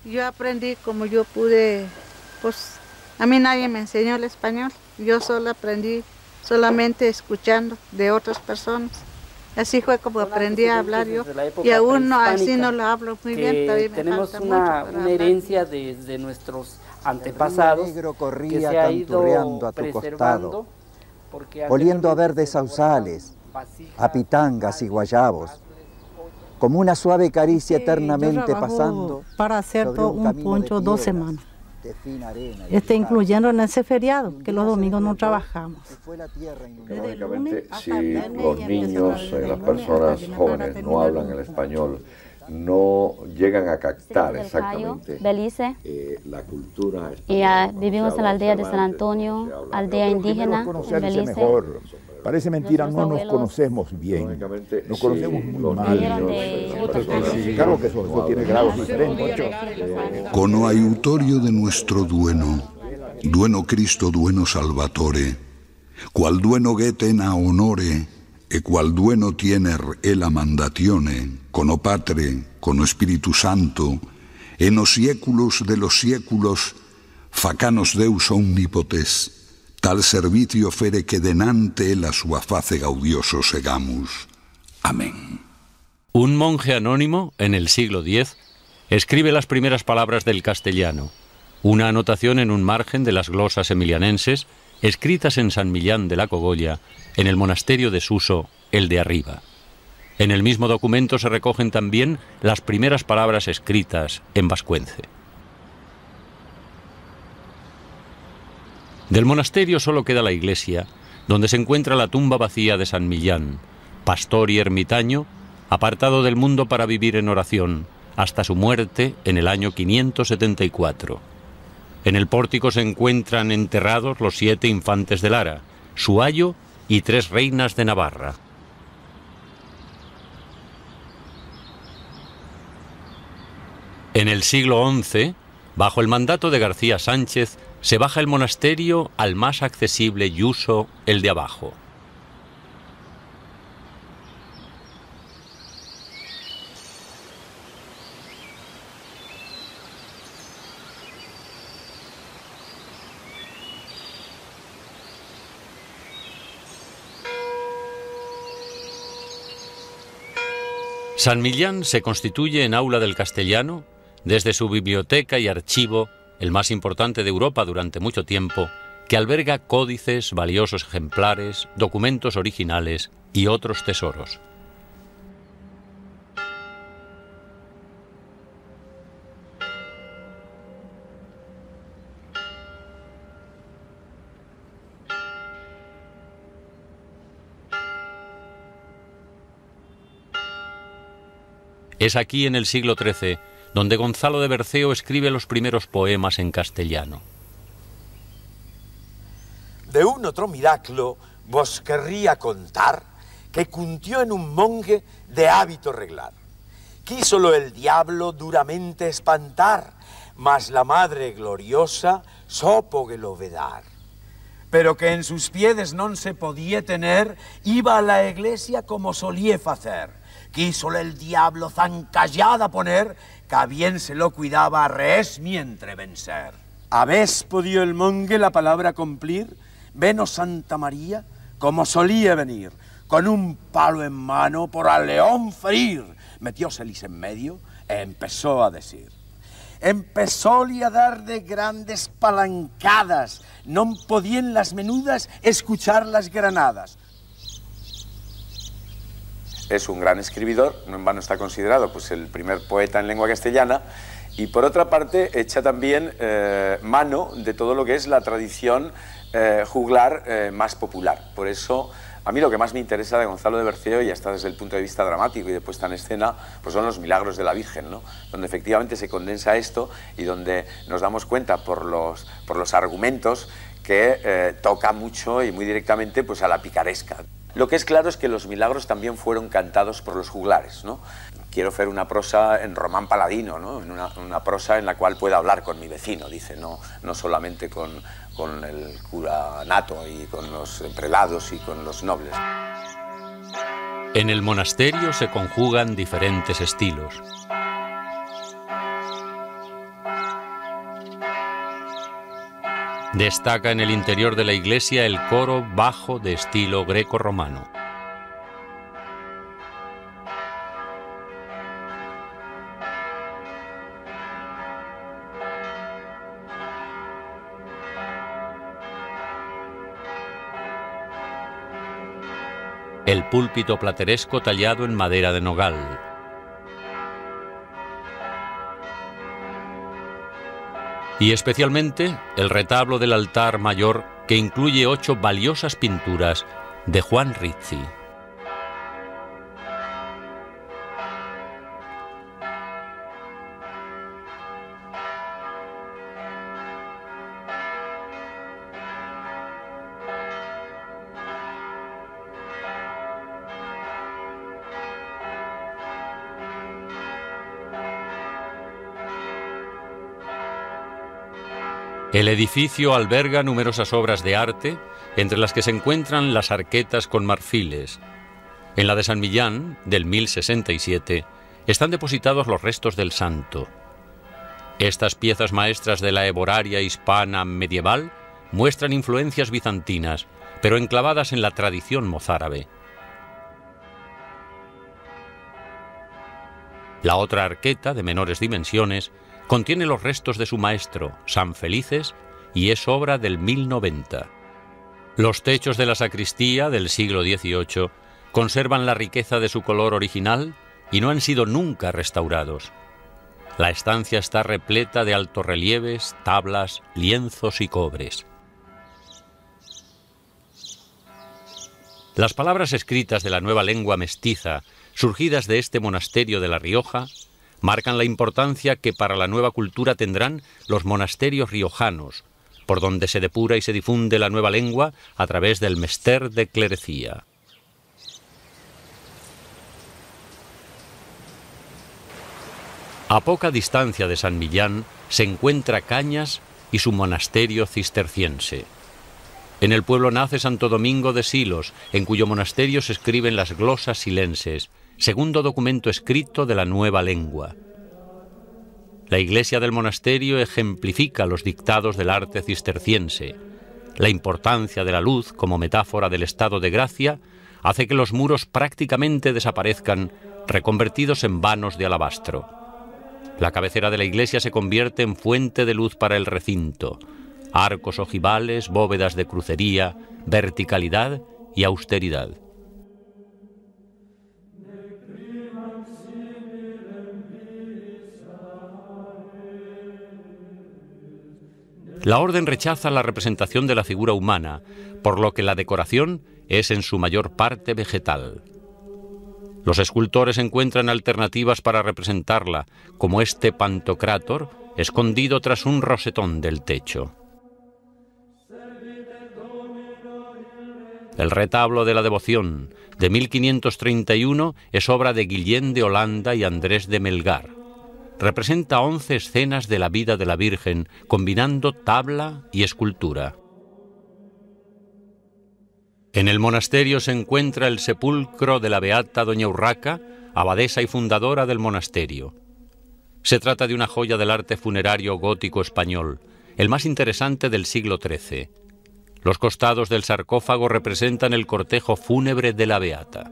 Yo aprendí como yo pude, pues a mí nadie me enseñó el español. Yo solo aprendí solamente escuchando de otras personas. Así fue como aprendí a hablar yo. Y aún no, así no lo hablo muy bien. Todavía me tenemos falta una mucho para herencia de nuestros antepasados que se ha ido a tu preservando, costado, oliendo a verdes sausales, a pitangas y guayabos, como una suave caricia eternamente pasando. Para hacer sobre todo un camino poncho de 2 piedras, semanas. de fina arena y Incluyendo en ese feriado, que los domingos no trabajamos. fue la tierra inundada. Lógicamente, si los niños, las personas jóvenes no hablan el español, no llegan a captar exactamente Belice. la cultura Y vivimos en la aldea de San Antonio, aldea indígena en Belice. Mejor. Parece mentira, no nos conocemos bien, nos conocemos muy mal. Claro que eso tiene grados diferentes. Con aiutorio de nuestro dueno, dueno Cristo, dueno Salvatore, qual dueno geten a honore, e qual dueno tiener ela mandatione, con Patre, con Espíritu Santo, en los siéculos de los siéculos, facanos Deus omnipotes, tal servicio fere que denante la sua face gaudioso segamus. Amén. Un monje anónimo, en el siglo X, escribe las primeras palabras del castellano, una anotación en un margen de las glosas emilianenses, escritas en San Millán de la Cogolla, en el monasterio de Suso, el de arriba. En el mismo documento se recogen también las primeras palabras escritas en vascuence. Del monasterio solo queda la iglesia, donde se encuentra la tumba vacía de San Millán, pastor y ermitaño, apartado del mundo para vivir en oración, hasta su muerte en el año 574. En el pórtico se encuentran enterrados los 7 infantes de Lara, su ayo y 3 reinas de Navarra. En el siglo XI, bajo el mandato de García Sánchez, se baja el monasterio al más accesible yuso, el de abajo. San Millán se constituye en aula del castellano desde su biblioteca y archivo, el más importante de Europa durante mucho tiempo, que alberga códices, valiosos ejemplares, documentos originales y otros tesoros. Es aquí, en el siglo XIII, donde Gonzalo de Berceo escribe los primeros poemas en castellano. De un otro milagro vos querría contar, que cuntió en un monje de hábito reglar. Quísolo el diablo duramente espantar, mas la Madre gloriosa sopo que lo vedar. Pero que en sus pies non se podía tener, iba a la iglesia como solía hacer. Quísole el diablo zancallada poner, que a bien se lo cuidaba res mientras vencer. ¿Habés podido el monje la palabra cumplir? Veno Santa María, como solía venir, con un palo en mano por al león ferir. Metióselis en medio e empezó a decir. Empezóle a dar de grandes palancadas, no podían las menudas escuchar las granadas. Es un gran escribidor, no en vano está considerado pues, el primer poeta en lengua castellana, y por otra parte echa también mano de todo lo que es la tradición juglar más popular. Por eso a mí lo que más me interesa de Gonzalo de Berceo, y hasta desde el punto de vista dramático y de puesta en escena, pues son los milagros de la Virgen, ¿no? Donde efectivamente se condensa esto y donde nos damos cuenta por los argumentos que toca mucho y muy directamente pues, a la picaresca. Lo que es claro es que los milagros también fueron cantados por los juglares, ¿no? Quiero hacer una prosa en román paladino, ¿no? En una prosa en la cual pueda hablar con mi vecino, dice, no solamente con el cura nato y con los prelados y con los nobles. En el monasterio se conjugan diferentes estilos. Destaca en el interior de la iglesia el coro bajo de estilo greco-romano. El púlpito plateresco tallado en madera de nogal. Y especialmente el retablo del altar mayor, que incluye 8 valiosas pinturas de Juan Rizzi. El edificio alberga numerosas obras de arte, entre las que se encuentran las arquetas con marfiles. En la de San Millán, del 1067, están depositados los restos del santo. Estas piezas maestras de la heboraria hispana medieval muestran influencias bizantinas, pero enclavadas en la tradición mozárabe. La otra arqueta, de menores dimensiones, contiene los restos de su maestro, San Felices, y es obra del 1090. Los techos de la sacristía del siglo XVIII conservan la riqueza de su color original y no han sido nunca restaurados. La estancia está repleta de altorrelieves, tablas, lienzos y cobres. Las palabras escritas de la nueva lengua mestiza, surgidas de este monasterio de La Rioja, marcan la importancia que para la nueva cultura tendrán los monasterios riojanos, por donde se depura y se difunde la nueva lengua a través del mester de clerecía. A poca distancia de San Millán se encuentra Cañas y su monasterio cisterciense. En el pueblo nace Santo Domingo de Silos, en cuyo monasterio se escriben las glosas silenses, segundo documento escrito de la nueva lengua. La iglesia del monasterio ejemplifica los dictados del arte cisterciense. La importancia de la luz como metáfora del estado de gracia hace que los muros prácticamente desaparezcan, reconvertidos en vanos de alabastro. La cabecera de la iglesia se convierte en fuente de luz para el recinto. Arcos ojivales, bóvedas de crucería, verticalidad y austeridad. La orden rechaza la representación de la figura humana, por lo que la decoración es en su mayor parte vegetal. Los escultores encuentran alternativas para representarla, como este Pantocrátor, escondido tras un rosetón del techo. El retablo de la Devoción, de 1531, es obra de Guillén de Holanda y Andrés de Melgar. Representa 11 escenas de la vida de la Virgen, combinando tabla y escultura. En el monasterio se encuentra el sepulcro de la beata Doña Urraca, abadesa y fundadora del monasterio. Se trata de una joya del arte funerario gótico español, el más interesante del siglo XIII. Los costados del sarcófago representan el cortejo fúnebre de la beata.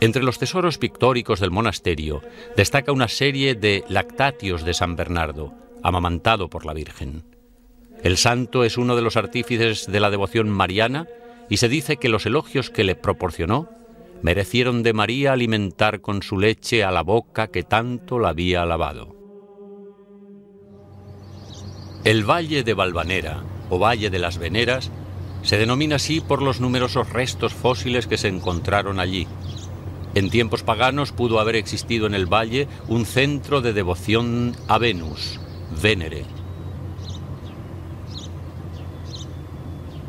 Entre los tesoros pictóricos del monasterio destaca una serie de lactatios de San Bernardo, amamantado por la Virgen. El santo es uno de los artífices de la devoción mariana y se dice que los elogios que le proporcionó merecieron de María alimentar con su leche a la boca que tanto la había alabado. El Valle de Valvanera, o Valle de las Veneras, se denomina así por los numerosos restos fósiles que se encontraron allí. En tiempos paganos pudo haber existido en el valle un centro de devoción a Venus, Venere.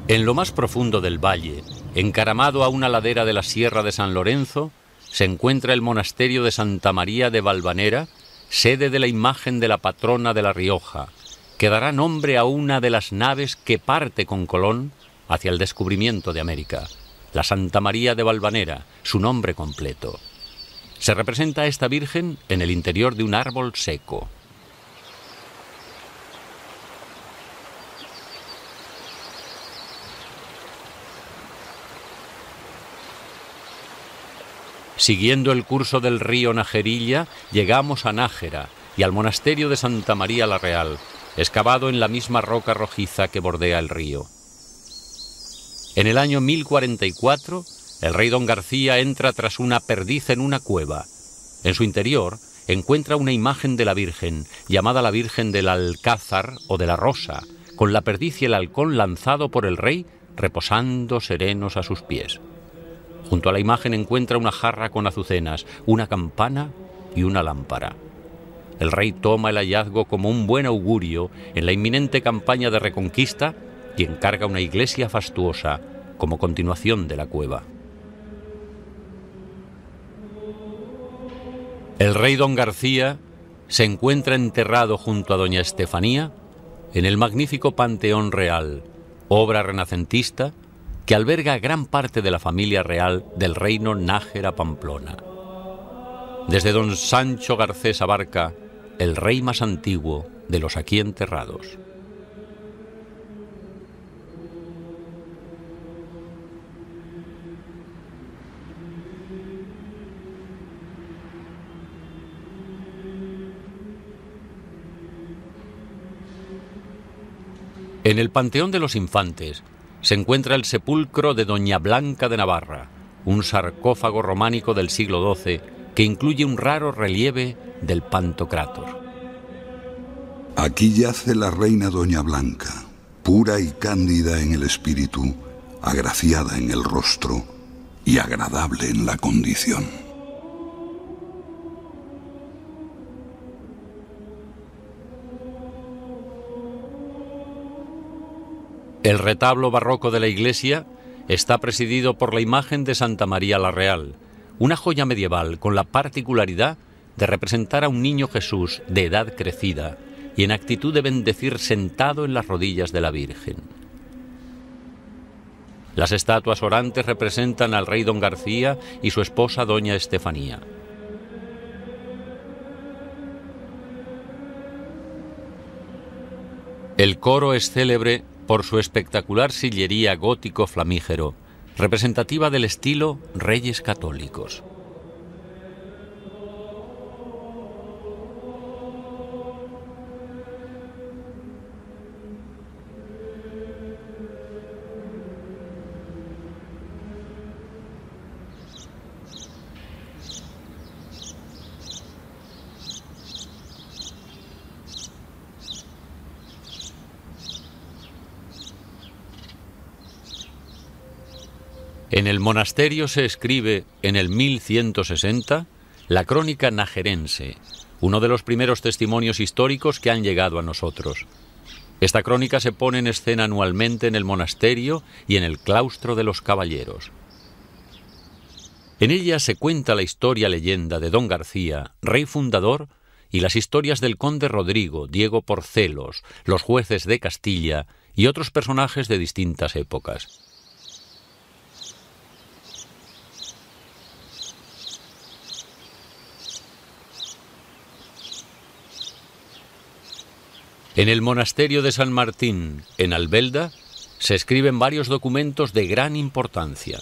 En lo más profundo del valle, encaramado a una ladera de la Sierra de San Lorenzo, se encuentra el monasterio de Santa María de Valvanera, sede de la imagen de la patrona de La Rioja, que dará nombre a una de las naves que parte con Colón hacia el descubrimiento de América, la Santa María de Valvanera, su nombre completo. Se representa a esta Virgen en el interior de un árbol seco. Siguiendo el curso del río Najerilla, llegamos a Nájera y al monasterio de Santa María la Real, excavado en la misma roca rojiza que bordea el río. En el año 1044, el rey don García entra tras una perdiz en una cueva. En su interior encuentra una imagen de la Virgen, llamada la Virgen del Alcázar o de la Rosa, con la perdiz y el halcón lanzado por el rey, reposando serenos a sus pies. Junto a la imagen encuentra una jarra con azucenas, una campana y una lámpara. El rey toma el hallazgo como un buen augurio en la inminente campaña de reconquista y encarga una iglesia fastuosa como continuación de la cueva. El rey don García se encuentra enterrado junto a doña Estefanía en el magnífico Panteón Real, obra renacentista que alberga gran parte de la familia real del reino Nájera-Pamplona. Desde don Sancho Garcés Abarca, el rey más antiguo de los aquí enterrados. En el Panteón de los Infantes se encuentra el sepulcro de doña Blanca de Navarra, un sarcófago románico del siglo XII que incluye un raro relieve del Pantocrátor. Aquí yace la reina doña Blanca, pura y cándida en el espíritu, agraciada en el rostro y agradable en la condición. El retablo barroco de la iglesia está presidido por la imagen de Santa María la Real, una joya medieval con la particularidad de representar a un niño Jesús de edad crecida y en actitud de bendecir sentado en las rodillas de la Virgen. Las estatuas orantes representan al rey don García y su esposa doña Estefanía. El coro es célebre por su espectacular sillería gótico flamígero, representativa del estilo Reyes Católicos. En el monasterio se escribe, en el 1160, la Crónica Najerense, uno de los primeros testimonios históricos que han llegado a nosotros. Esta crónica se pone en escena anualmente en el monasterio y en el claustro de los caballeros. En ella se cuenta la historia-leyenda de don García, rey fundador, y las historias del conde Rodrigo, Diego Porcelos, los jueces de Castilla y otros personajes de distintas épocas. En el monasterio de San Martín, en Albelda, se escriben varios documentos de gran importancia.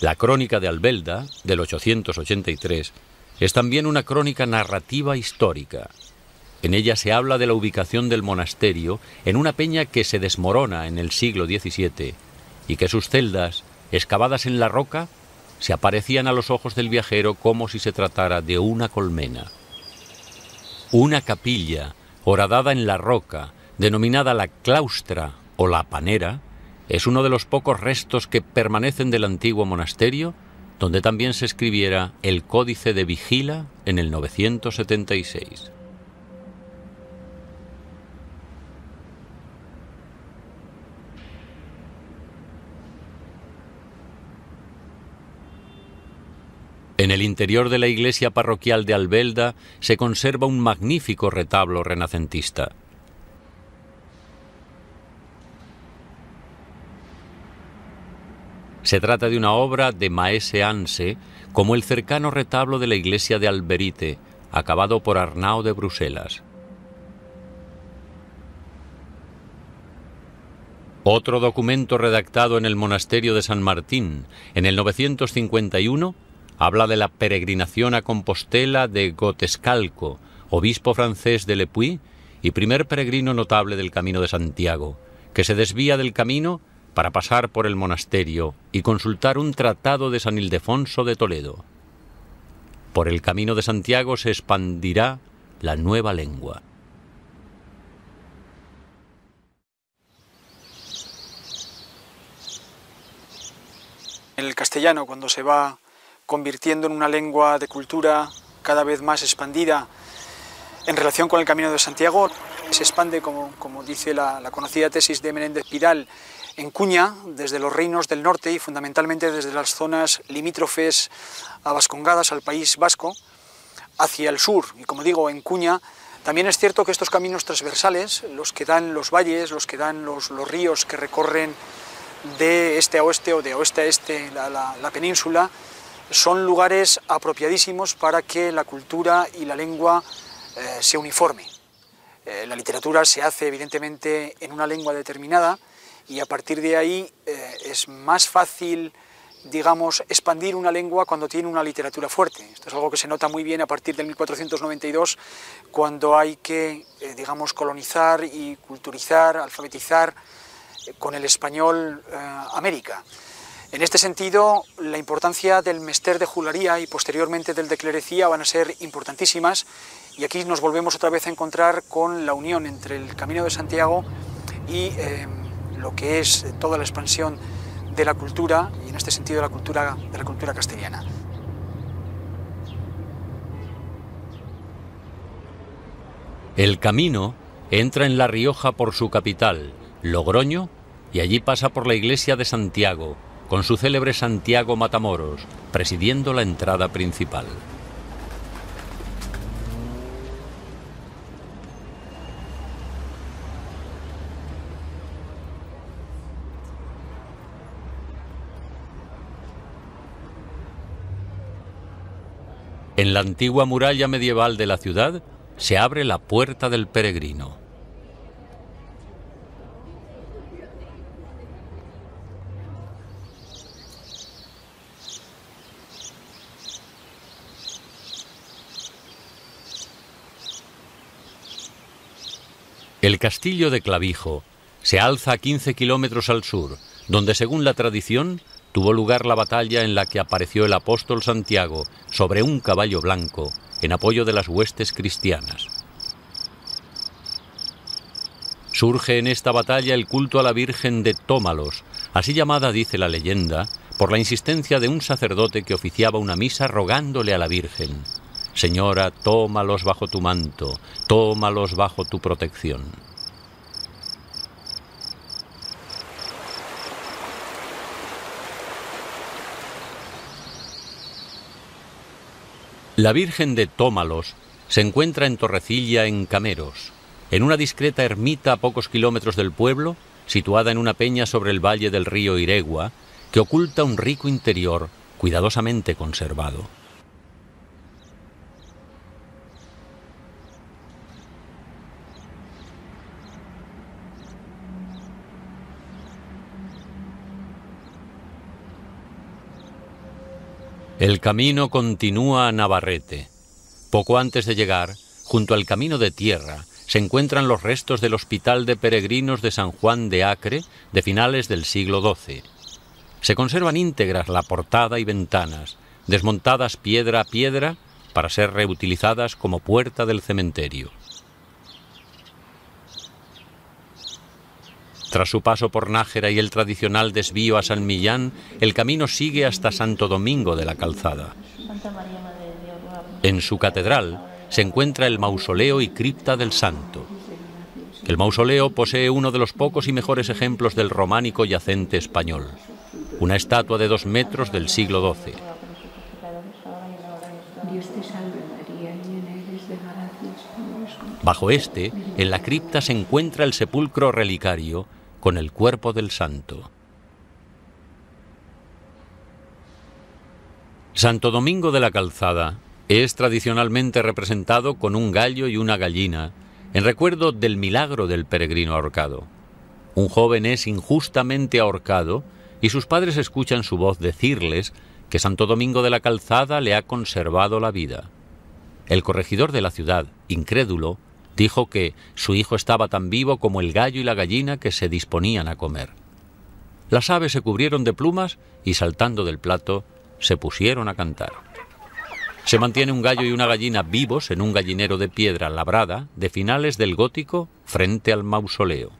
La Crónica de Albelda, del 883, es también una crónica narrativa histórica. En ella se habla de la ubicación del monasterio en una peña que se desmorona en el siglo XVII y que sus celdas, excavadas en la roca, se aparecían a los ojos del viajero como si se tratara de una colmena. Una capilla horadada en la roca, denominada la claustra o la panera, es uno de los pocos restos que permanecen del antiguo monasterio, donde también se escribiera el Códice de Vigila en el 976. En el interior de la iglesia parroquial de Albelda se conserva un magnífico retablo renacentista. Se trata de una obra de Maese Anse, como el cercano retablo de la iglesia de Alberite, acabado por Arnau de Bruselas. Otro documento redactado en el monasterio de San Martín, en el 951, habla de la peregrinación a Compostela de Gotescalco, obispo francés de Le Puy y primer peregrino notable del Camino de Santiago, que se desvía del camino para pasar por el monasterio y consultar un tratado de San Ildefonso de Toledo. Por el Camino de Santiago se expandirá la nueva lengua. El castellano, cuando se va convirtiendo en una lengua de cultura cada vez más expandida en relación con el Camino de Santiago, se expande, como dice la conocida tesis de Menéndez Pidal, en Cuña, desde los reinos del norte y fundamentalmente desde las zonas limítrofes a vascongadas al País Vasco, hacia el sur. Y como digo, en Cuña, también es cierto que estos caminos transversales, los que dan los valles, los que dan los ríos que recorren de este a oeste o de oeste a este la península, son lugares apropiadísimos para que la cultura y la lengua se uniforme. La literatura se hace evidentemente en una lengua determinada, y a partir de ahí es más fácil, digamos, expandir una lengua cuando tiene una literatura fuerte. Esto es algo que se nota muy bien a partir del 1492, cuando hay que, digamos, colonizar y culturizar, alfabetizar con el español América. En este sentido, la importancia del mester de juglaría y posteriormente del de clerecía van a ser importantísimas, y aquí nos volvemos otra vez a encontrar con la unión entre el Camino de Santiago y lo que es toda la expansión de la cultura, y en este sentido de la cultura castellana. El camino entra en La Rioja por su capital, Logroño, y allí pasa por la iglesia de Santiago, con su célebre Santiago Matamoros, presidiendo la entrada principal. En la antigua muralla medieval de la ciudad se abre la Puerta del Peregrino. El castillo de Clavijo se alza a 15 kilómetros al sur, donde según la tradición tuvo lugar la batalla en la que apareció el apóstol Santiago sobre un caballo blanco en apoyo de las huestes cristianas. Surge en esta batalla el culto a la Virgen de Tómalos, así llamada, dice la leyenda, por la insistencia de un sacerdote que oficiaba una misa rogándole a la Virgen: «Señora, tómalos bajo tu manto, tómalos bajo tu protección». La Virgen de Tómalos se encuentra en Torrecilla, en Cameros, en una discreta ermita a pocos kilómetros del pueblo, situada en una peña sobre el valle del río Iregua, que oculta un rico interior cuidadosamente conservado. El camino continúa a Navarrete. Poco antes de llegar, junto al camino de tierra, se encuentran los restos del Hospital de Peregrinos de San Juan de Acre de finales del siglo XII. Se conservan íntegras la portada y ventanas, desmontadas piedra a piedra para ser reutilizadas como puerta del cementerio. Tras su paso por Nájera y el tradicional desvío a San Millán, el camino sigue hasta Santo Domingo de la Calzada. En su catedral se encuentra el mausoleo y cripta del santo. El mausoleo posee uno de los pocos y mejores ejemplos del románico yacente español, una estatua de 2 metros del siglo XII. Bajo este, en la cripta se encuentra el sepulcro relicario con el cuerpo del santo. Santo Domingo de la Calzada es tradicionalmente representado con un gallo y una gallina en recuerdo del milagro del peregrino ahorcado. Un joven es injustamente ahorcado y sus padres escuchan su voz decirles que Santo Domingo de la Calzada le ha conservado la vida. El corregidor de la ciudad, incrédulo, dijo que su hijo estaba tan vivo como el gallo y la gallina que se disponían a comer. Las aves se cubrieron de plumas y, saltando del plato, se pusieron a cantar. Se mantiene un gallo y una gallina vivos en un gallinero de piedra labrada de finales del gótico frente al mausoleo.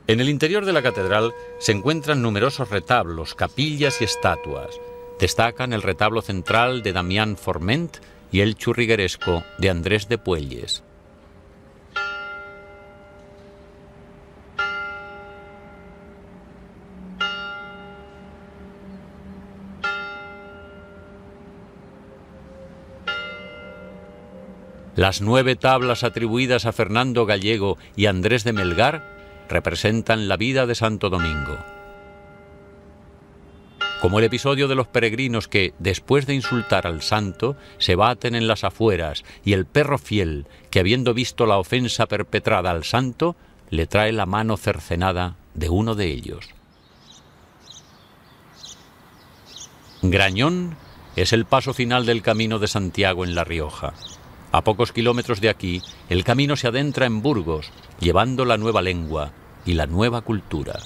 En el interior de la catedral se encuentran numerosos retablos, capillas y estatuas. Destacan el retablo central de Damián Forment y el churrigueresco de Andrés de Puelles. Las 9 tablas atribuidas a Fernando Gallego y Andrés de Melgar representan la vida de Santo Domingo. Como el episodio de los peregrinos que, después de insultar al santo, se baten en las afueras, y el perro fiel, que habiendo visto la ofensa perpetrada al santo, le trae la mano cercenada de uno de ellos. Grañón es el paso final del Camino de Santiago en La Rioja. A pocos kilómetros de aquí, el camino se adentra en Burgos, llevando la nueva lengua y la nueva cultura.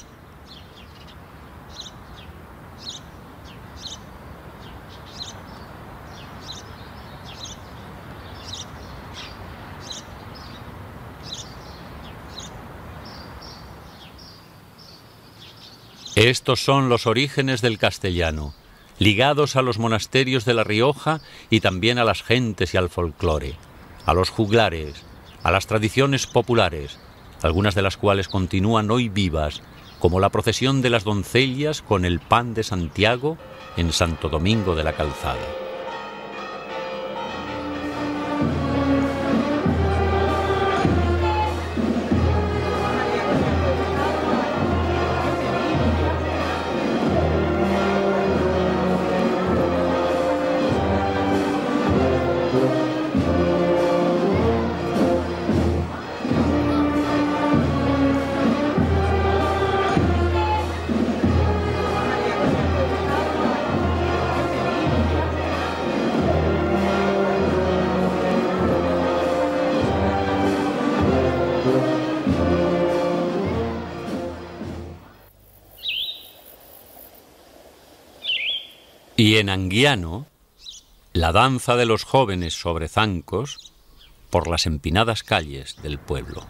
Estos son los orígenes del castellano, ligados a los monasterios de La Rioja y también a las gentes y al folclore, a los juglares, a las tradiciones populares, algunas de las cuales continúan hoy vivas, como la procesión de las doncellas con el pan de Santiago en Santo Domingo de la Calzada. Y en Anguiano, la danza de los jóvenes sobre zancos por las empinadas calles del pueblo.